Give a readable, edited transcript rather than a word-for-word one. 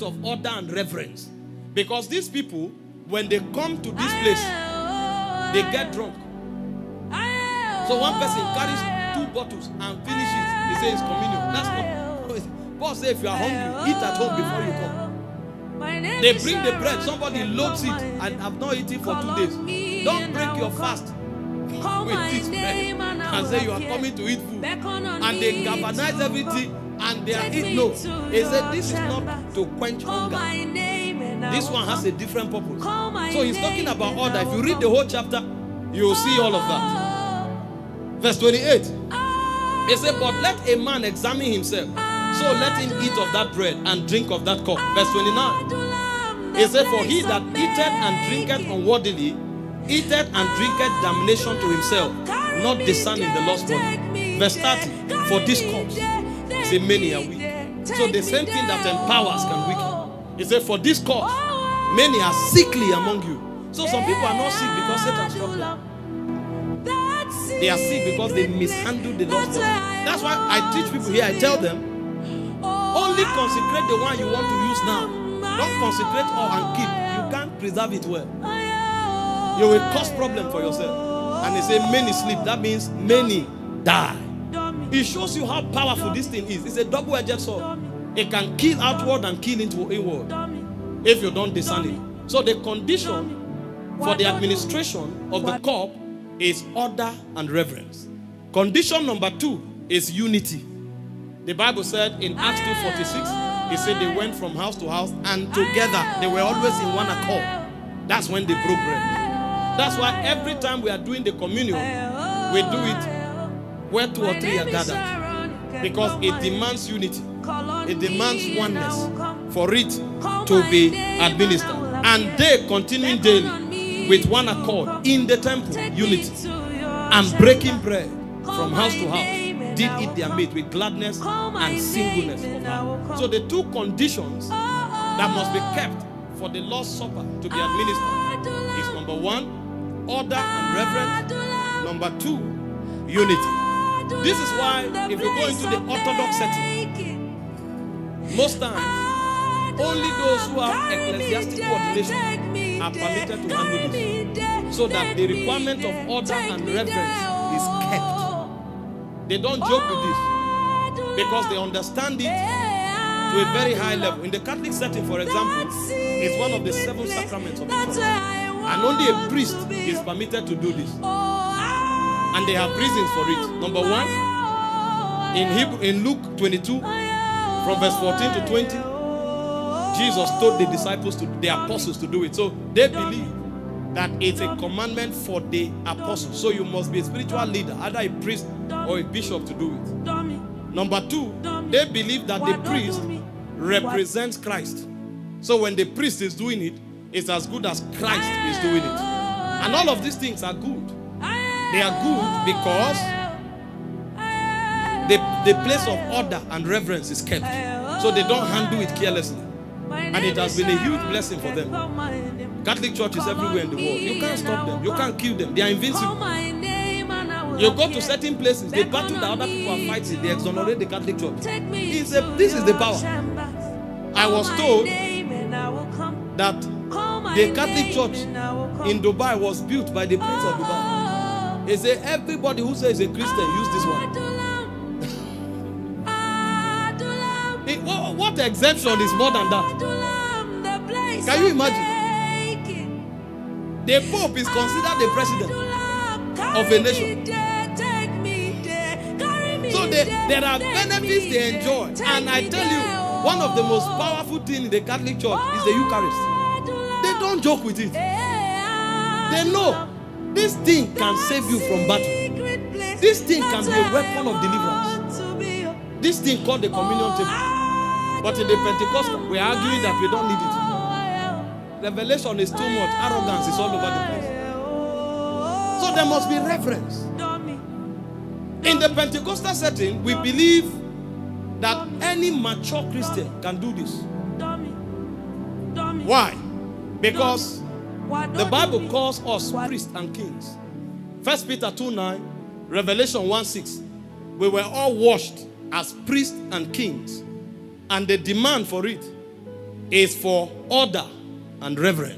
of order and reverence. Because these people, when they come to this place, they get drunk. So one person carries 2 bottles and finishes. They say it's communion. That's not. Paul says if you are hungry, eat at home before you come. They bring the bread. Somebody loads it and have not eaten for 2 days. Don't break your fast with this bread and say you are coming to eat food. And they galvanize everything and they are eating. No. He said this is not to quench hunger. This one has a different purpose. So he's talking about order. If you read the whole chapter, you will see all of that. Verse 28. He said, but let a man examine himself. So let him eat of that bread and drink of that cup. Verse 29. He said, for he that eateth and drinketh unworthily, eateth and drinketh damnation to himself, not discerning the Lord's body. Verse 30. For this cause, he said, many are weak. So the same thing that empowers can weaken. He said, for this cause, many are sickly among you. So some people are not sick because Satan struck them. They are sick because they mishandled the Lord's body. That's why I teach people here. I tell them, only consecrate the one you want to use now. Don't consecrate all and keep. You can't preserve it well. You will cause problem for yourself. And they say many sleep. That means many die. It shows you how powerful this thing is. It's a double-edged sword. It can kill outward and kill inward if you don't discern it. So the condition for the administration of the cup is order and reverence. Condition number 2 is unity. The Bible said in Acts 2:46, it said they went from house to house and together. They were always in one accord. That's when they broke bread. That's why every time we are doing the communion, we do it where 2 or 3 are gathered. Because it demands unity. It demands oneness for it to be administered. And they continue daily with one accord in the temple, unity, and breaking bread from house to house, did eat their meat with gladness and singleness of heart. So the 2 conditions that must be kept for the Lord's Supper to be administered is number 1, order and reverence. Number 2, unity. This is why if you go into the Orthodox setting, most times only those who have ecclesiastical ordination are permitted to handle this, so that the requirement of order and reverence is kept. They don't joke with this because they understand it to a very high level. In the Catholic setting, for example, it's one of the 7 sacraments of the church, and only a priest is permitted to do this. And they have reasons for it. Number 1, in Luke 22, from verse 14 to 20, Jesus told the disciples, the apostles, to do it. So they believe that it's a commandment for the apostles. So you must be a spiritual leader, either a priest or a bishop, to do it. Number 2, they believe that the priest represents Christ. So when the priest is doing it, it's as good as Christ is doing it. And all of these things are good. They are good because the place of order and reverence is kept. So they don't handle it carelessly. And it has been a huge blessing for them. Catholic churches everywhere in the world. You can't stop them. You can't kill them. They are invincible. You go to certain places, the battle that other people are fighting, they exonerate the Catholic Church. This is the power. I was told that the Catholic Church in Dubai was built by the Prince of Dubai. They say everybody who says a Christian use this one. What exemption is more than that? Can you imagine? The Pope is considered the president of a nation. So there are benefits they enjoy. And I tell you, one of the most powerful things in the Catholic Church is the Eucharist. They don't joke with it. They know this thing can save you from battle. This thing can be a weapon of deliverance. This thing called the communion table. But in the Pentecostal, we are arguing that we don't need it. Revelation is too much. Arrogance is all over the place. So there must be reverence. In the Pentecostal setting, we believe that any mature Christian can do this. Why? Because the Bible calls us priests and kings. 1 Peter 2:9, Revelation 1:6. We were all washed as priests and kings. And the demand for it is for order and reverence.